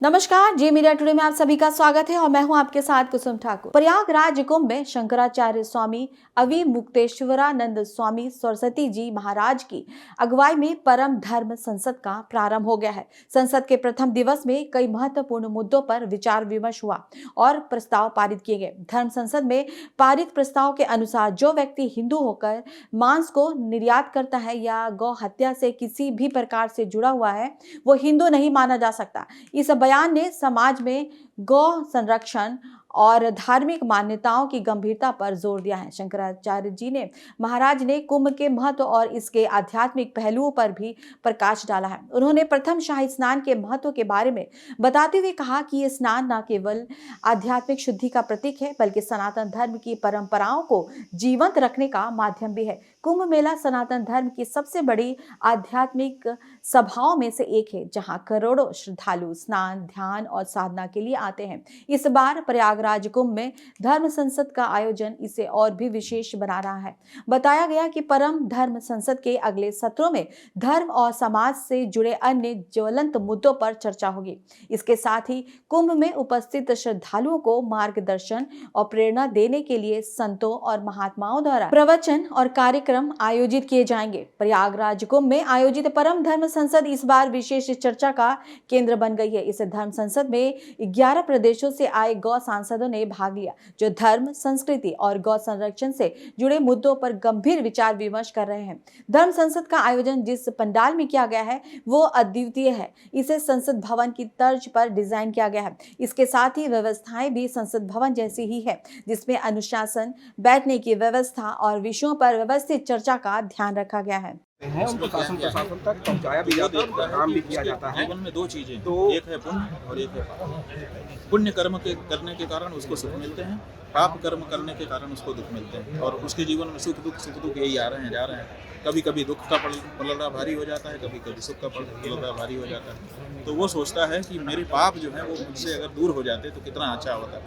नमस्कार, जी media today में आप सभी का स्वागत है और मैं हूं आपके साथ कुसुम ठाकुर। प्रयागराज कुंभ में शंकराचार्य स्वामी अविमुक्तेश्वरानंद स्वामी सरस्वती जी महाराज की अगुवाई में परम धर्म संसद का प्रारंभ हो गया है। संसद के प्रथम दिवस में कई महत्वपूर्ण मुद्दों पर विचार विमर्श हुआ और प्रस्ताव पारित किए गए। धर्म संसद में पारित प्रस्ताव के अनुसार जो व्यक्ति हिंदू होकर मांस को निर्यात करता है या गौ हत्या से किसी भी प्रकार से जुड़ा हुआ है, वो हिंदू नहीं माना जा सकता। इस बयान ने समाज में गौ संरक्षण और धार्मिक मान्यताओं की गंभीरता पर जोर दिया है। शंकराचार्य जी ने महाराज ने कुंभ के महत्व और इसके आध्यात्मिक पहलुओं पर भी प्रकाश डाला है। उन्होंने प्रथम शाही स्नान के महत्व के बारे में बताते हुए कहा कि ये स्नान न केवल आध्यात्मिक शुद्धि का प्रतीक है, बल्कि सनातन धर्म की परंपराओं को जीवंत रखने का माध्यम भी है। कुंभ मेला सनातन धर्म की सबसे बड़ी आध्यात्मिक सभाओं में से एक है, जहां करोड़ों श्रद्धालु स्नान, ध्यान और साधना के लिए आते हैं। इस बार प्रयागराज कुंभ में धर्म संसद का आयोजन इसे और भी विशेष बना रहा है। बताया गया कि परम धर्म संसद के अगले सत्रों में धर्म और समाज से जुड़े अन्य ज्वलंत मुद्दों पर चर्चा होगी। इसके साथ ही कुंभ में उपस्थित श्रद्धालुओं को मार्गदर्शन और प्रेरणा देने के लिए संतों और महात्माओं द्वारा प्रवचन और कार्यक्रम आयोजित किए जाएंगे। प्रयागराज कुंभ में आयोजित परम धर्म संसद इस बार विशेष चर्चा का केंद्र बन गई है। इस धर्म संसद में 11 प्रदेशों से आए गौ सांसदों ने भाग लिया, जो धर्म, संस्कृति और गौ संरक्षण से जुड़े मुद्दों पर गंभीर विचार विमर्श कर रहे हैं। धर्म संसद का आयोजन जिस पंडाल में किया गया है वो अद्वितीय है। इसे संसद भवन की तर्ज पर डिजाइन किया गया है। इसके साथ ही व्यवस्थाएं भी संसद भवन जैसी ही है, जिसमें अनुशासन, बैठने की व्यवस्था और विषयों पर व्यवस्थित चर्चा का ध्यान रखा गया है। उनको शासन प्रशासन तक पहुंचाया भी जाता है, उनका काम भी किया जाता है। जीवन में दो चीजें तो एक है पुण्य और एक है पाप। पुण्य कर्म के करने के कारण उसको सुख मिलते हैं, पाप कर्म करने के कारण उसको दुख मिलते हैं। और उसके जीवन में सुख दुख यही आ रहे हैं, जा रहे हैं। कभी कभी दुख का पलड़ा भारी हो जाता है, कभी कभी सुख का पलड़ा भारी हो जाता है। तो वो सोचता है कि मेरे पाप जो है वो मुझसे अगर दूर हो जाते तो कितना अच्छा होता,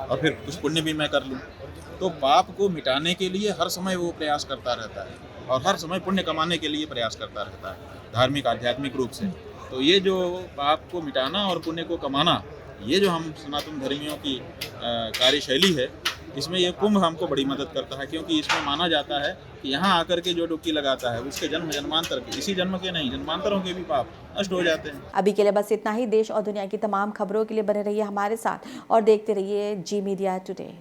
और फिर कुछ पुण्य भी मैं कर लूँ। तो पाप को मिटाने के लिए हर समय वो प्रयास करता रहता है और हर समय पुण्य कमाने के लिए प्रयास करता रहता है, धार्मिक आध्यात्मिक रूप से। तो ये जो पाप को मिटाना और पुण्य को कमाना, ये जो हम सनातन धर्मियों की कार्यशैली है, इसमें ये कुंभ हमको बड़ी मदद करता है। क्योंकि इसमें माना जाता है कि यहाँ आकर के जो डुबकी लगाता है उसके जन्म जन्मांतर के, इसी जन्म के नहीं जन्मांतरों के भी पाप नष्ट हो जाते हैं। अभी के लिए बस इतना ही। देश और दुनिया की तमाम खबरों के लिए बने रहिए हमारे साथ और देखते रहिए जी मीडिया टुडे।